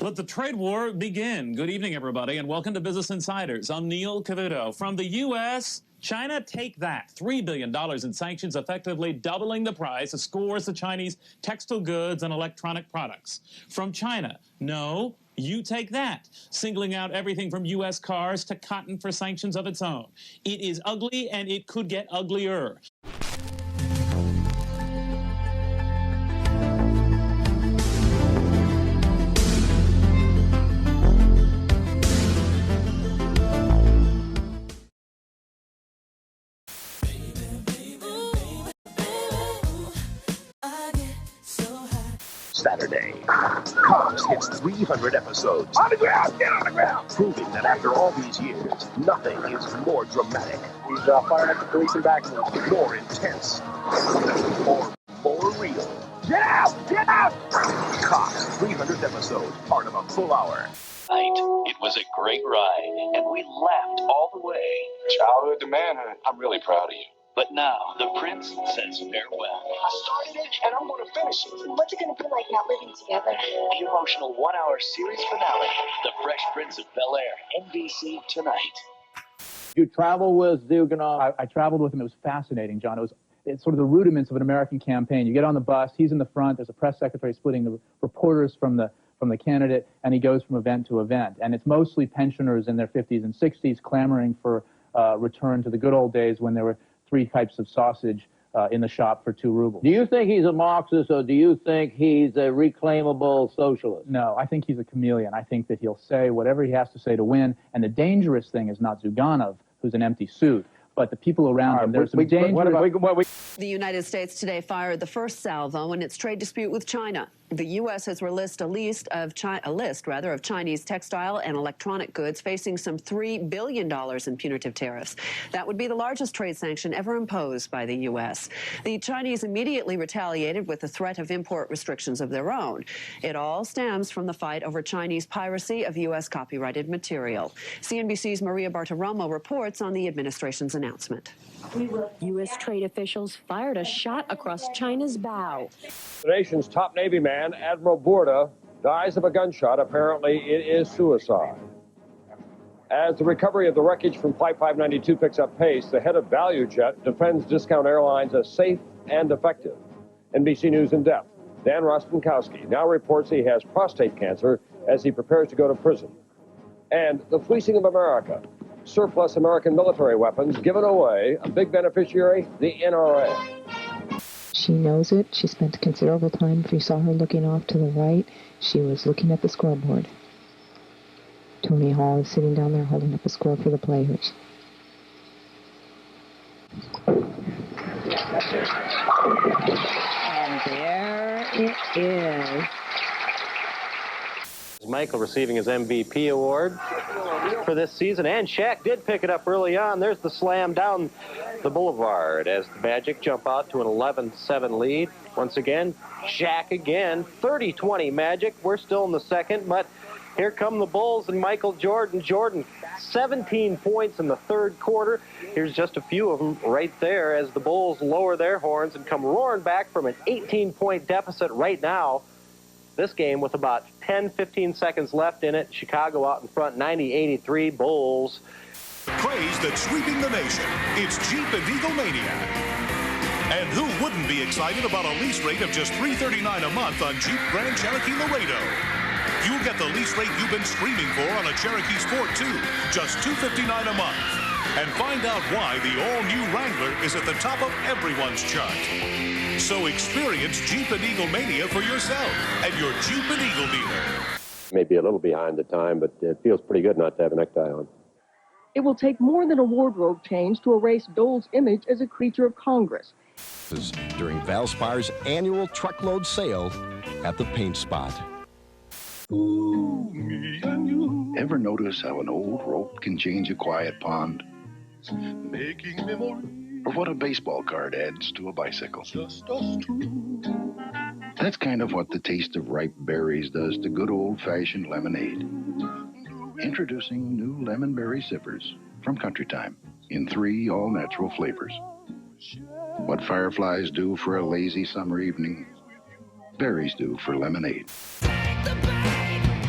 Let the trade war begin. Good evening, everybody, and welcome to Business Insiders. I'm Neil Cavuto. From the U.S., China, take that. $3 billion in sanctions, effectively doubling the price of scores of Chinese textile goods and electronic products. From China, no, you take that. Singling out everything from U.S. cars to cotton for sanctions of its own. It is ugly, and it could get uglier. Saturday, Cops hits 300 episodes. On the ground! Get on the ground! Proving that after all these years, nothing is more dramatic. He's firing at the police and back. More intense. Or more real. Get out! Get out! Cops 300th episode, part of a full hour. It was a great ride, and we laughed all the way. Childhood to manhood. I'm really proud of you. But now, the prince says farewell. I started it, and I'm going to finish it. What's it going to be like not living together? The emotional one-hour series finale, The Fresh Prince of Bel-Air, NBC tonight. You travel with Duganov? I traveled with him. It was fascinating, John. It's sort of the rudiments of an American campaign. You get on the bus, he's in the front, there's a press secretary splitting the reporters from the candidate, and he goes from event to event. And it's mostly pensioners in their 50s and 60s clamoring for return to the good old days when there were 3 types of sausage in the shop for 2 rubles. Do you think he's a Marxist, or do you think he's a reclaimable socialist? No, I think he's a chameleon. I think that he'll say whatever he has to say to win. And the dangerous thing is not Zyuganov, who's an empty suit, but the people around him. There's some danger. The United States today fired the first salvo in its trade dispute with China. The U.S. has released a list of Chinese textile and electronic goods facing some $3 billion in punitive tariffs. That would be the largest trade sanction ever imposed by the U.S. The Chinese immediately retaliated with the threat of import restrictions of their own. It all stems from the fight over Chinese piracy of U.S. copyrighted material. CNBC's Maria Bartiromo reports on the administration's announcement. U.S. trade officials fired a shot across China's bow. The nation's top Navy man, Admiral Bourda, dies of a gunshot. Apparently, it is suicide. As the recovery of the wreckage from Flight 592 picks up pace, the head of ValueJet defends discount airlines as safe and effective. NBC News in depth. Dan Rostenkowski now reports he has prostate cancer as he prepares to go to prison. And the fleecing of America. Surplus American military weapons given away. A big beneficiary, the NRA. She knows it. She spent considerable time. If you saw her looking off to the right, she was looking at the scoreboard. Tony Hall is sitting down there holding up a score for the players. And there it is. Michael receiving his MVP award for this season, and Shaq did pick it up early on. There's the slam down the boulevard as the Magic jump out to an 11-7 lead. Once again, Shaq again, 30-20 Magic. We're still in the second, but here come the Bulls and Michael Jordan. Jordan, 17 points in the third quarter. Here's just a few of them right there as the Bulls lower their horns and come roaring back from an 18-point deficit right now. This game with about 10-15 seconds left in it. Chicago out in front, 90-83 Bulls. Craze that's sweeping the nation. It's Jeep and Eagle Mania. And who wouldn't be excited about a lease rate of just $339 a month on Jeep Grand Cherokee Laredo? You'll get the lease rate you've been screaming for on a Cherokee Sport too, just $259 a month. And find out why the all-new Wrangler is at the top of everyone's chart. So experience Jeep and Eagle Mania for yourself at your Jeep and Eagle dealer. Maybe a little behind the time, but it feels pretty good not to have a necktie on. It will take more than a wardrobe change to erase Dole's image as a creature of Congress. During Valspar's annual truckload sale at the Paint Spot. Ooh, me and you. Ever notice how an old rope can change a quiet pond? Making memories. Or what a baseball card adds to a bicycle. Just us two. That's kind of what the taste of ripe berries does to good old-fashioned lemonade. Introducing new lemon berry sippers from Country Time in 3 all-natural flavors. What fireflies do for a lazy summer evening, berries do for lemonade. Take the bait.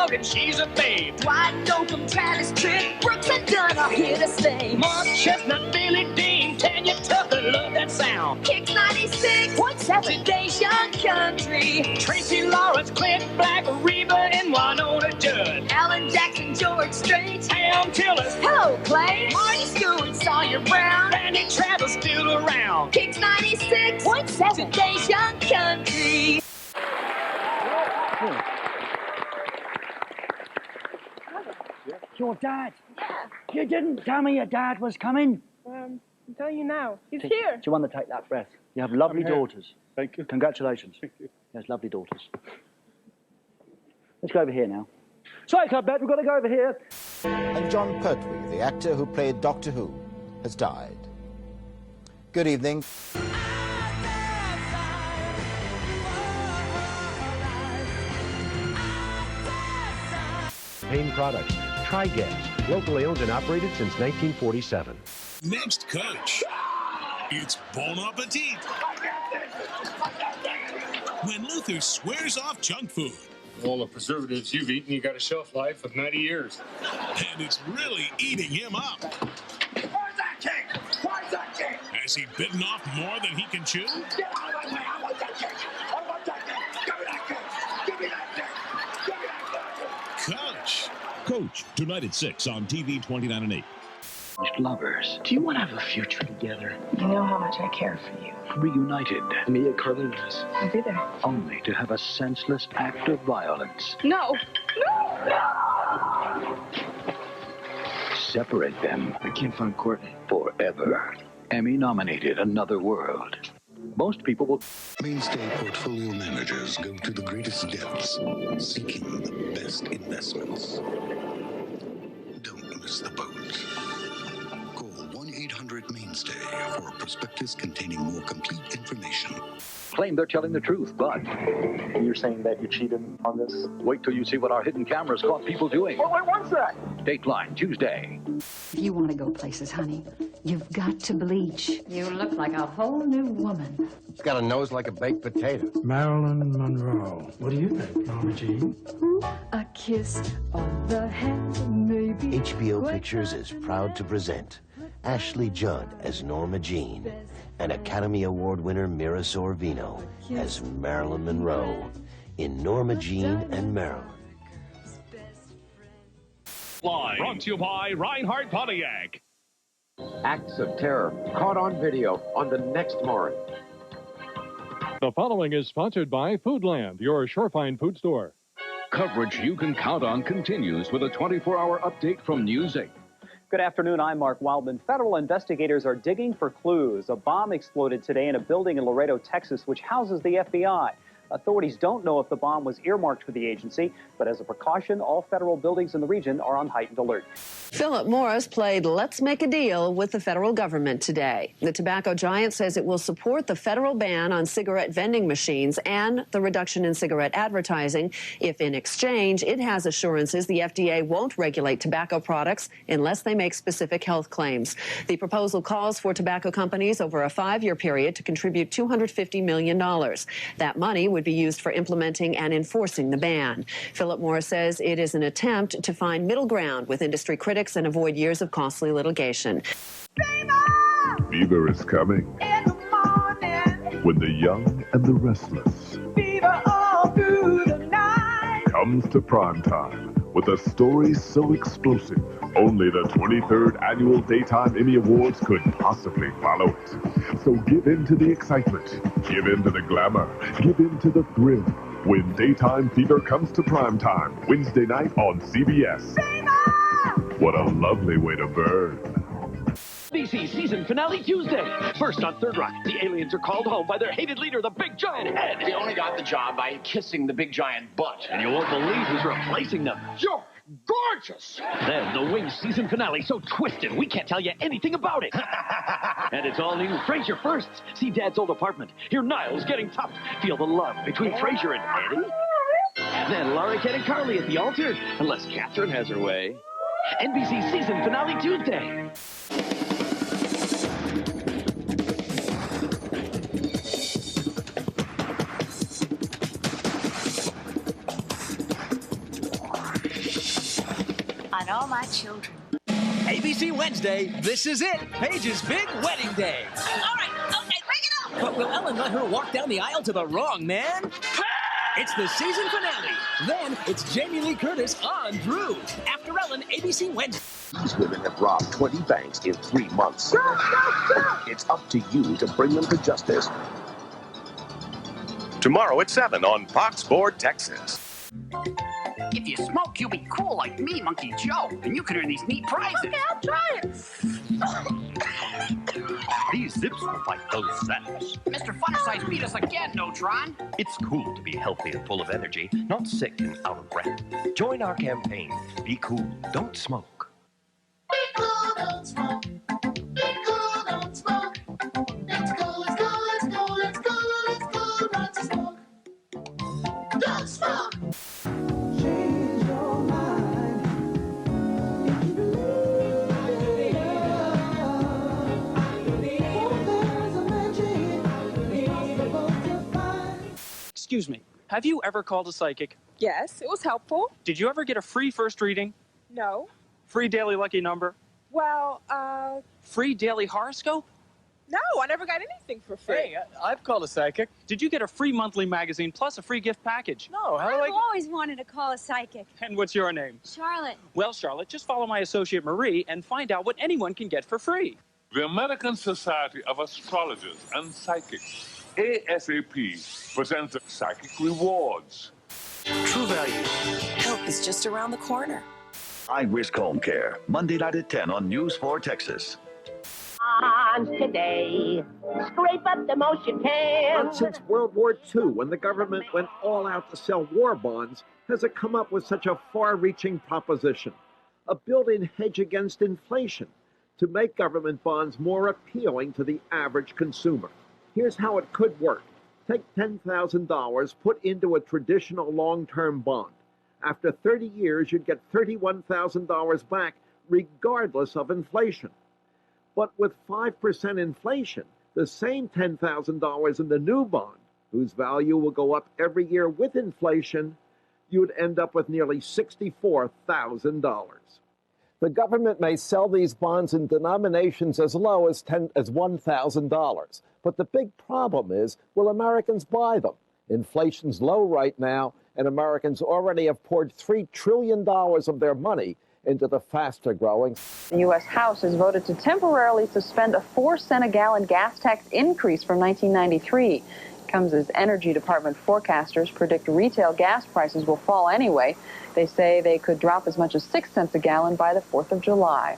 talking, she's a babe. Wide open Travis Tritt, Brooks and Dunn are here to stay. Mark Chestnut, Billy Dean, Tanya Tucker, love that sound. Kicks 96.7, today's young country. Tracy Lawrence, Clint Black, Reba, and Winona Judd. Alan Jackson, George Strait, Pam Tillis, hello Clay, Marty Stewart, Sawyer Brown, Randy Travis still around. Kicks 96.7, today's young country. Your dad? Yeah. You didn't tell me your dad was coming. I'm telling you now. He's Do here. you want to take that breath? You have lovely daughters. Thank you. Congratulations. Thank you. Yes, lovely daughters. Let's go over here now. Sorry, Clubbed, we've got to go over here. And John Pertwee, the actor who played Doctor Who, has died. Good evening. Pain products. Try gas. Locally owned and operated since 1947. Next coach. It's Bon Appetit. When Luther swears off junk food. All the preservatives you've eaten, you got a shelf life of 90 years. And it's really eating him up. Where's that cake? Where's that cake? Has he bitten off more than he can chew? Get out of my way. I want that cake. I want that cake. Give me that cake. Give me that cake. Give me that cake. Coach. Coach, tonight at 6 on TV 29 and 8. Lovers, do you want to have a future together? You know how much I care for you. Reunited. Me and Carlitos. I'll be there. Only to have a senseless act of violence No! separate them I can't find Courtney. forever. Emmy-nominated Another World. Most people will... Mainstay portfolio managers go to the greatest depths, seeking the best investments. Don't miss the boat. Call 1-800-MAINSTAY for a prospectus containing more complete information. claim they're telling the truth, but... You're saying that you cheated on this? Wait till you see what our hidden cameras caught people doing. Oh, wait, what's that? Dateline, Tuesday. If you want to go places, honey, you've got to bleach. You look like a whole new woman. She's got a nose like a baked potato. Marilyn Monroe. What do you think, Norma Jean? A kiss on the hand, maybe. HBO Pictures is proud to present Ashley Judd as Norma Jean and Academy Award winner Mira Sorvino as Marilyn Monroe in Norma Jean and Marilyn. Live. Brought to you by Reinhardt Pontiac. Acts of terror caught on video on the next Maury. The following is sponsored by Foodland, your Shorefine food store. Coverage you can count on continues with a 24-hour update from News 8. Good afternoon, I'm Mark Wildman. Federal investigators are digging for clues. A bomb exploded today in a building in Laredo, Texas, which houses the FBI. Authorities don't know if the bomb was earmarked for the agency, but as a precaution, all federal buildings in the region are on heightened alert. Philip Morris played Let's Make a Deal with the federal government today. The tobacco giant says it will support the federal ban on cigarette vending machines and the reduction in cigarette advertising if, in exchange, it has assurances the FDA won't regulate tobacco products unless they make specific health claims. The proposal calls for tobacco companies over a 5-year period to contribute $250 million. That money would be used for implementing and enforcing the ban. Philip Morris says it is an attempt to find middle ground with industry critics and avoid years of costly litigation. Fever is coming. In the morning. When the young and the restless. Fever all through the night. Comes to primetime with a story so explosive, only the 23rd Annual Daytime Emmy Awards could possibly follow it. So give in to the excitement, give in to the glamour, give in to the thrill when Daytime Fever comes to primetime, Wednesday night on CBS. What a lovely way to burn. NBC season finale Tuesday. First on Third Rock, the aliens are called home by their hated leader, the Big Giant Head. They only got the job by kissing the Big Giant butt. And you won't believe who's replacing them. You're gorgeous! Then the Wings season finale so twisted we can't tell you anything about it. And it's all new Frasier first. See Dad's old apartment. Hear Niles getting tough. Feel the love between Frasier and Eddie. Then Laurie, Ken, and Carly at the altar, unless Catherine has her way. NBC season finale Tuesday. and all my children. ABC Wednesday, this is it. Paige's big wedding day. All right, okay, bring it up. But will Ellen let her walk down the aisle to the wrong man? It's the season finale. Then it's Jamie Lee Curtis on Drew. After Ellen, ABC Wednesday. These women have robbed 20 banks in 3 months. It's up to you to bring them to justice. Tomorrow at 7 on Fox 4 Texas. If you smoke, you'll be cool like me, Monkey Joe, and you can earn these neat prizes. Okay, I'll try it. These zips will fight those zaps. Mr. Funicize beat us again, Notron. It's cool to be healthy and full of energy, not sick and out of breath. Join our campaign. Be cool. Don't smoke. Be cool, don't smoke. Be cool, don't smoke. It's cool, it's cool, it's cool, it's cool, it's cool not to smoke. Don't smoke. Excuse me, have you ever called a psychic? Yes, it was helpful. Did you ever get a free first reading? No. Free daily lucky number? Well, Free daily horoscope? no, I never got anything for free. Hey, I've called a psychic. Did you get a free monthly magazine plus a free gift package? No, how do I've always wanted to call a psychic. And what's your name? Charlotte. Well, Charlotte, just follow my associate Marie and find out what anyone can get for free. The American Society of Astrologers and Psychics, ASAP, presents Psychic Rewards. True value. Help is just around the corner. Risk Home Care, Monday night at 10 on News 4 Texas. Today, scrape up the most you can. But since World War II, when the government went all out to sell war bonds, has it come up with such a far-reaching proposition? A built-in hedge against inflation to make government bonds more appealing to the average consumer. Here's how it could work. Take $10,000, put into a traditional long-term bond. After 30 years, you'd get $31,000 back, regardless of inflation. But with 5% inflation, the same $10,000 in the new bond, whose value will go up every year with inflation, you'd end up with nearly $64,000. The government may sell these bonds in denominations as low as $1,000. But the big problem is, will Americans buy them? Inflation's low right now, and Americans already have poured $3 trillion of their money into the faster-growing. The U.S. House has voted to temporarily suspend a 4-cent-a-gallon gas tax increase from 1993. It comes as Energy Department forecasters predict retail gas prices will fall anyway. They say they could drop as much as 6 cents a gallon by the 4th of July.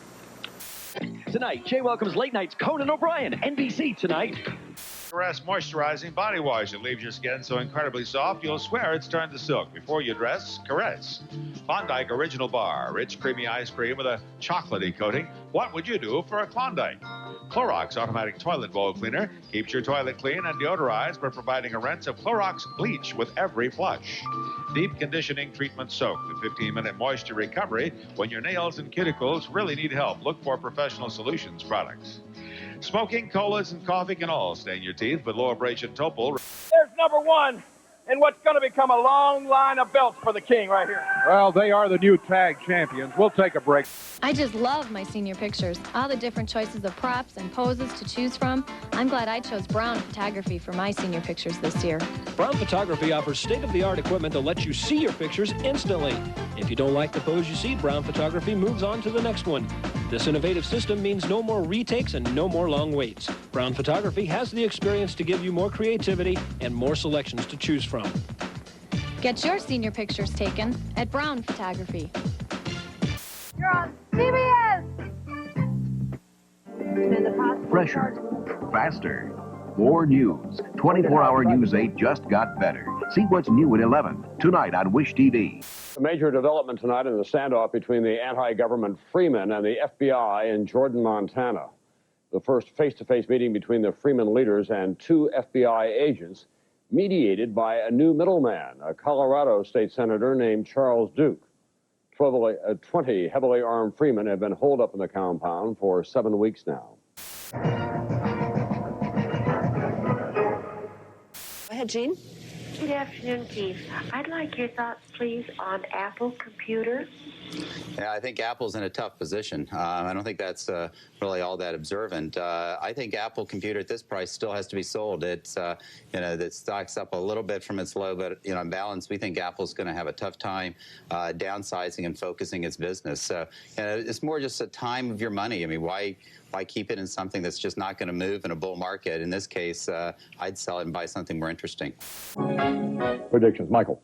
Tonight, Jay welcomes Late Night's Conan O'Brien, NBC Tonight. Caress Moisturizing Body Wash. It leaves your skin so incredibly soft, you'll swear it's turned to silk. Before you dress, caress. Klondike Original Bar. Rich, creamy ice cream with a chocolatey coating. What would you do for a Klondike? Clorox Automatic Toilet Bowl Cleaner keeps your toilet clean and deodorized by providing a rinse of Clorox bleach with every flush. Deep Conditioning Treatment Soak. The 15-minute moisture recovery when your nails and cuticles really need help. Look for Professional Solutions products. Smoking, colas, and coffee can all stain your teeth, but low abrasion Topol. There's number one in what's going to become a long line of belts for the King right here. Well, they are the new tag champions. We'll take a break. I just love my senior pictures. All the different choices of props and poses to choose from. I'm glad I chose Brown Photography for my senior pictures this year. Brown Photography offers state-of-the-art equipment that lets you see your pictures instantly. If you don't like the pose you see, Brown Photography moves on to the next one. This innovative system means no more retakes and no more long waits. Brown Photography has the experience to give you more creativity and more selections to choose from. Get your senior pictures taken at Brown Photography. You're on CBS. Fresher, faster, more news. 24-hour News 8 just got better. See what's new at 11, tonight on Wish TV. A major development tonight in the standoff between the anti-government Freemen and the FBI in Jordan, Montana. The first face-to-face meeting between the Freemen leaders and 2 FBI agents, mediated by a new middleman, a Colorado state senator named Charles Duke. 20 heavily armed Freemen have been holed up in the compound for 7 weeks now. Go ahead, Jean. Good afternoon, Keith. I'd like your thoughts, please, on Apple Computer. Yeah, I think Apple's in a tough position. I don't think that's really all that observant. I think Apple Computer at this price still has to be sold. It's, the stock's up a little bit from its low, but, on balance, we think Apple's going to have a tough time downsizing and focusing its business. So, it's more just a time of your money. I mean, why keep it in something that's just not going to move in a bull market? In this case, I'd sell it and buy something more interesting. Predictions, Michael.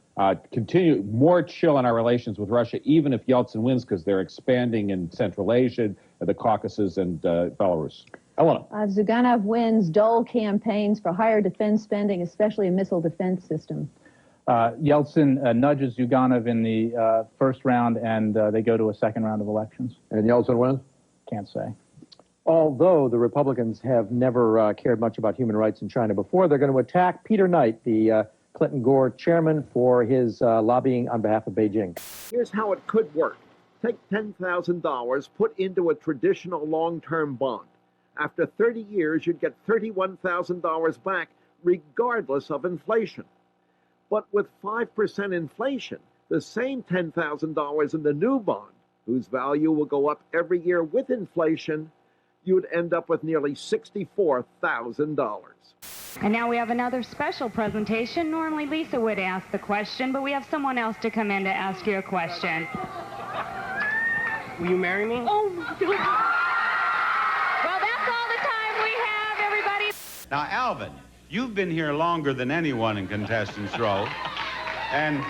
Continue more chill in our relations with Russia, even if Yeltsin wins, because they're expanding in Central Asia, the Caucasus, and Belarus. Elena. Zyuganov wins dull campaigns for higher defense spending, especially a missile defense system. Yeltsin nudges Zyuganov in the first round, and they go to a second round of elections. And Yeltsin wins? Can't say. Although the Republicans have never cared much about human rights in China before, they're going to attack Peter Knight, the Clinton-Gore chairman, for his lobbying on behalf of Beijing. Here's how it could work. Take $10,000, put into a traditional long-term bond. After 30 years, you'd get $31,000 back, regardless of inflation. But with 5% inflation, the same $10,000 in the new bond, whose value will go up every year with inflation, you'd end up with nearly $64,000. And now we have another special presentation. Normally Lisa would ask the question, but we have someone else to come in to ask you a question. Will you marry me? Oh, my God. Well, that's all the time we have, everybody. Now, Alvin, you've been here longer than anyone in Contestants Row. And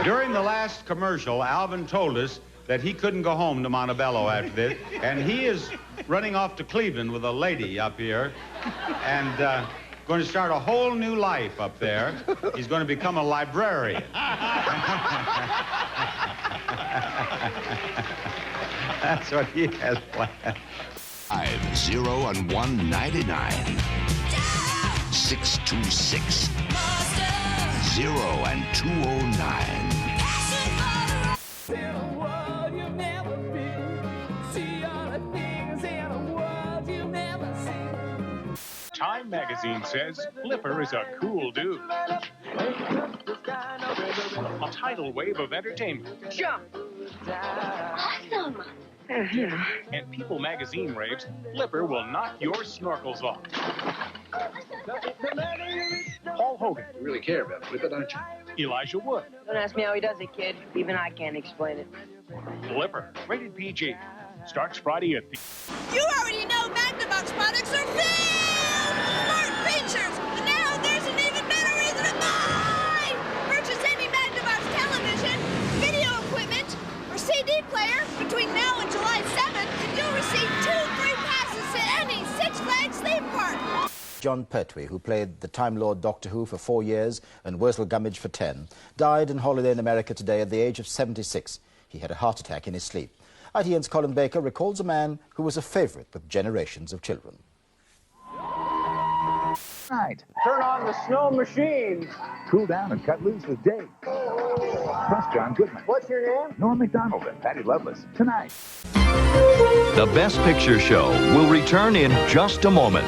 during the last commercial, Alvin told us that he couldn't go home to Montebello after this, and he is running off to Cleveland with a lady up here, and going to start a whole new life up there. He's going to become a librarian. That's what he has planned. 50 and 199. 626. 0 and 209. Time magazine says Flipper is a cool dude. A tidal wave of entertainment. Jump! Awesome! And People magazine raves Flipper will knock your snorkels off. Paul Hogan. You really care about Flipper, don't you? Elijah Wood. Don't ask me how he does it, kid. Even I can't explain it. Flipper, rated PG. Starts Friday at the... You already know Magnavox products are filled with smart features, and now there's an even better reason to buy! Purchase any Magnavox television, video equipment, or CD player between now and July 7th, and you'll receive 2 free passes to any Six Flags theme park. John Pertwee, who played the Time Lord Doctor Who for 4 years and Wurzel Gummidge for 10, died in Holiday in America today at the age of 76. He had a heart attack in his sleep. ITN's Colin Baker recalls a man who was a favourite with generations of children. Right. Turn on the snow machines. Cool down and cut loose with Dave. Plus John Goodman. What's your name? Norm MacDonald and Patty Loveless. Tonight. The Best Picture Show will return in just a moment.